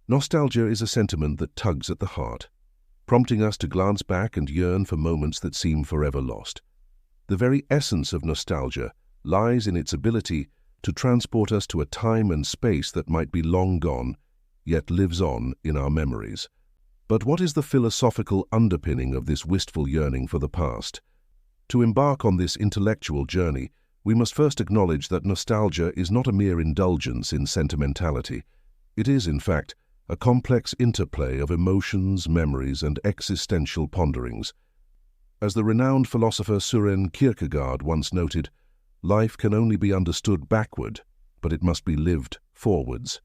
Nostalgia is a sentiment that tugs at the heart, prompting us to glance back and yearn for moments that seem forever lost. The very essence of nostalgia lies in its ability to transport us to a time and space that might be long gone, yet lives on in our memories. But what is the philosophical underpinning of this wistful yearning for the past? To embark on this intellectual journey, we must first acknowledge that nostalgia is not a mere indulgence in sentimentality. It is, in fact, a complex interplay of emotions, memories, and existential ponderings. As the renowned philosopher Søren Kierkegaard once noted, life can only be understood backward, but it must be lived forwards.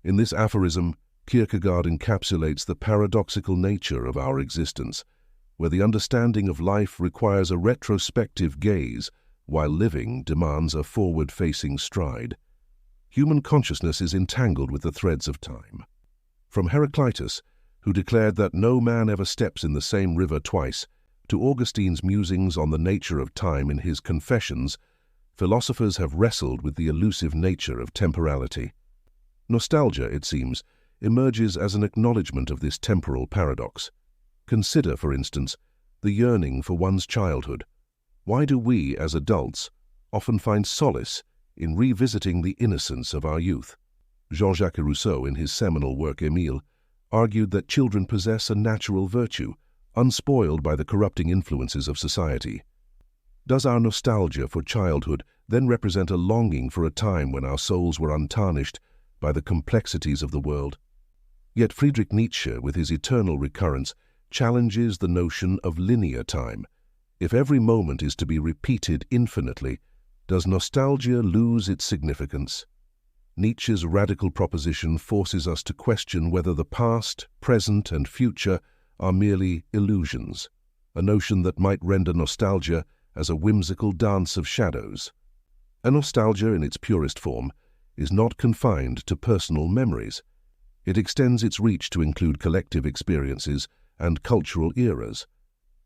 In this aphorism, Kierkegaard encapsulates the paradoxical nature of our existence, where the understanding of life requires a retrospective gaze, while living demands a forward-facing stride. Human consciousness is entangled with the threads of time. From Heraclitus, who declared that no man ever steps in the same river twice, to Augustine's musings on the nature of time in his Confessions, philosophers have wrestled with the elusive nature of temporality. Nostalgia, it seems, emerges as an acknowledgement of this temporal paradox. Consider, for instance, the yearning for one's childhood. Why do we, as adults, often find solace in revisiting the innocence of our youth? Jean-Jacques Rousseau, in his seminal work Émile, argued that children possess a natural virtue, unspoiled by the corrupting influences of society. Does our nostalgia for childhood then represent a longing for a time when our souls were untarnished by the complexities of the world? Yet Friedrich Nietzsche, with his eternal recurrence, challenges the notion of linear time. If every moment is to be repeated infinitely, does nostalgia lose its significance? Nietzsche's radical proposition forces us to question whether the past, present, and future are merely illusions, a notion that might render nostalgia as a whimsical dance of shadows. A nostalgia in its purest form is not confined to personal memories. It extends its reach to include collective experiences and cultural eras.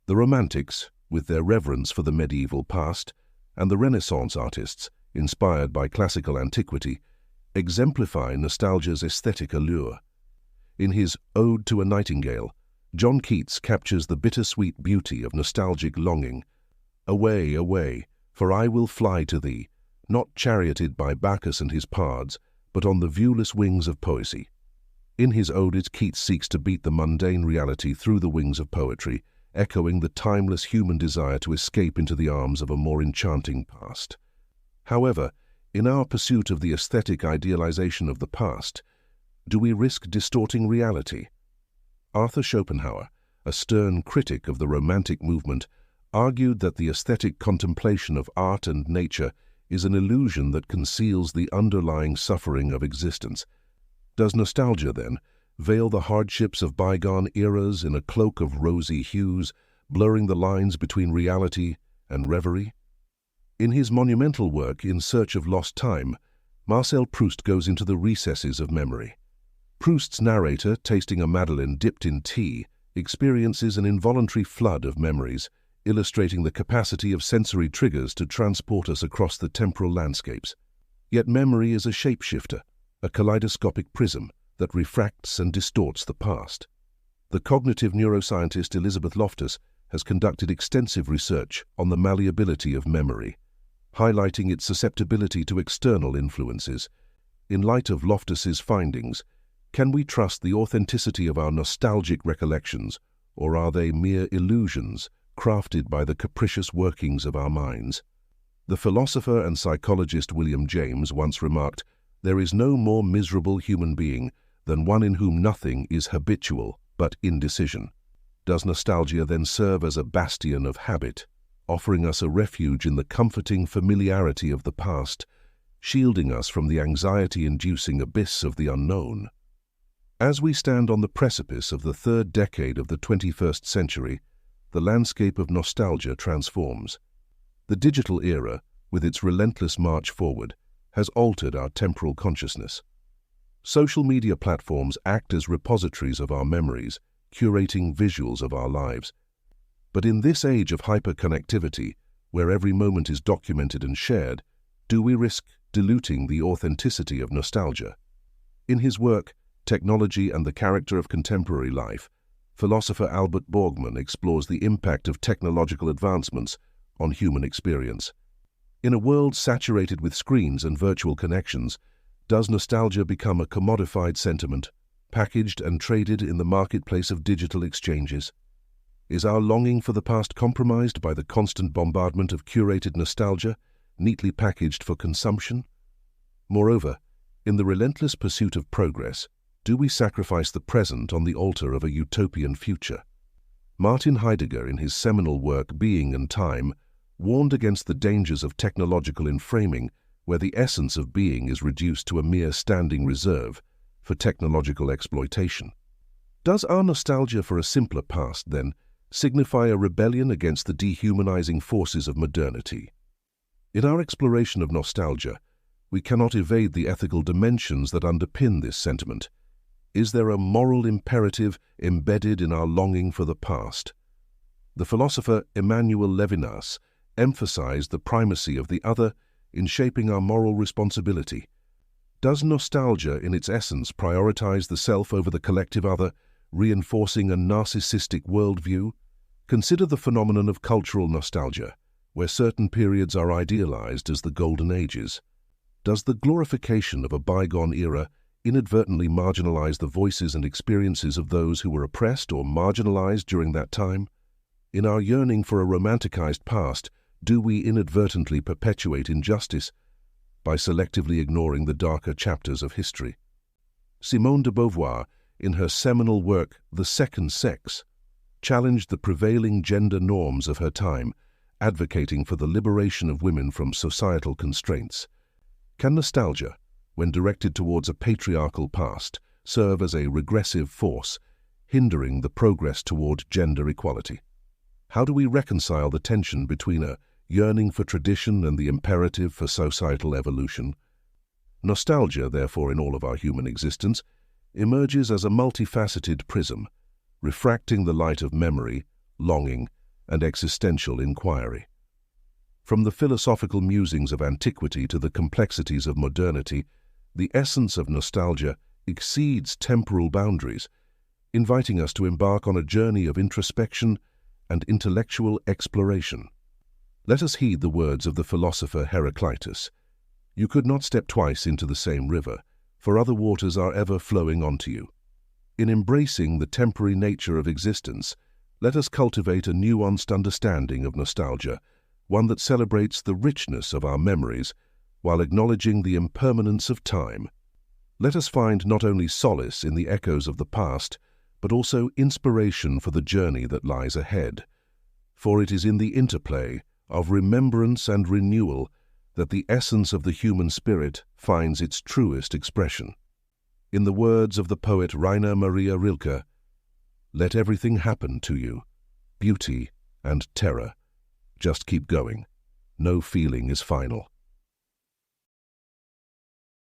The Romantics, with their reverence for the medieval past, and the Renaissance artists, inspired by classical antiquity, exemplify nostalgia's aesthetic allure. In his Ode to a Nightingale, John Keats captures the bittersweet beauty of nostalgic longing. Away, away, for I will fly to thee, not charioted by Bacchus and his pards, but on the viewless wings of poesy. In his Odes, Keats seeks to beat the mundane reality through the wings of poetry, echoing the timeless human desire to escape into the arms of a more enchanting past. However, in our pursuit of the aesthetic idealization of the past, do we risk distorting reality? Arthur Schopenhauer, a stern critic of the Romantic movement, argued that the aesthetic contemplation of art and nature is an illusion that conceals the underlying suffering of existence. Does nostalgia, then, veil the hardships of bygone eras in a cloak of rosy hues, blurring the lines between reality and reverie? In his monumental work In Search of Lost Time, Marcel Proust goes into the recesses of memory. Proust's narrator, tasting a madeleine dipped in tea, experiences an involuntary flood of memories, illustrating the capacity of sensory triggers to transport us across the temporal landscapes. Yet memory is a shapeshifter, a kaleidoscopic prism that refracts and distorts the past. The cognitive neuroscientist Elizabeth Loftus has conducted extensive research on the malleability of memory, highlighting its susceptibility to external influences. In light of Loftus's findings, can we trust the authenticity of our nostalgic recollections, or are they mere illusions crafted by the capricious workings of our minds? The philosopher and psychologist William James once remarked, "There is no more miserable human being than one in whom nothing is habitual but indecision." Does nostalgia then serve as a bastion of habit, offering us a refuge in the comforting familiarity of the past, shielding us from the anxiety-inducing abyss of the unknown? As we stand on the precipice of the third decade of the 21st century, the landscape of nostalgia transforms. The digital era, with its relentless march forward, has altered our temporal consciousness. Social media platforms act as repositories of our memories, curating visuals of our lives. But in this age of hyperconnectivity, where every moment is documented and shared, do we risk diluting the authenticity of nostalgia? In his work, technology and the character of contemporary life, philosopher Albert Borgman explores the impact of technological advancements on human experience. In a world saturated with screens and virtual connections, does nostalgia become a commodified sentiment, packaged and traded in the marketplace of digital exchanges? Is our longing for the past compromised by the constant bombardment of curated nostalgia, neatly packaged for consumption? Moreover, in the relentless pursuit of progress, do we sacrifice the present on the altar of a utopian future? Martin Heidegger, in his seminal work Being and Time, warned against the dangers of technological inframing, where the essence of being is reduced to a mere standing reserve for technological exploitation. Does our nostalgia for a simpler past, then, signify a rebellion against the dehumanizing forces of modernity? In our exploration of nostalgia, we cannot evade the ethical dimensions that underpin this sentiment. Is there a moral imperative embedded in our longing for the past? The philosopher Emmanuel Levinas emphasized the primacy of the other in shaping our moral responsibility. Does nostalgia in its essence prioritize the self over the collective other, reinforcing a narcissistic worldview? Consider the phenomenon of cultural nostalgia, where certain periods are idealized as the golden ages. Does the glorification of a bygone era inadvertently marginalize the voices and experiences of those who were oppressed or marginalized during that time? In our yearning for a romanticized past, do we inadvertently perpetuate injustice by selectively ignoring the darker chapters of history? Simone de Beauvoir, in her seminal work The Second Sex, challenged the prevailing gender norms of her time, advocating for the liberation of women from societal constraints. Can nostalgia, when directed towards a patriarchal past, serve as a regressive force, hindering the progress toward gender equality? How do we reconcile the tension between a yearning for tradition and the imperative for societal evolution? Nostalgia, therefore, in all of our human existence, emerges as a multifaceted prism, refracting the light of memory, longing, and existential inquiry. From the philosophical musings of antiquity to the complexities of modernity, the essence of nostalgia exceeds temporal boundaries, inviting us to embark on a journey of introspection and intellectual exploration. Let us heed the words of the philosopher Heraclitus. You could not step twice into the same river, for other waters are ever flowing onto you. In embracing the temporary nature of existence, let us cultivate a nuanced understanding of nostalgia, one that celebrates the richness of our memories while acknowledging the impermanence of time. Let us find not only solace in the echoes of the past, but also inspiration for the journey that lies ahead. For it is in the interplay of remembrance and renewal that the essence of the human spirit finds its truest expression. In the words of the poet Rainer Maria Rilke, "Let everything happen to you, beauty and terror. Just keep going. No feeling is final."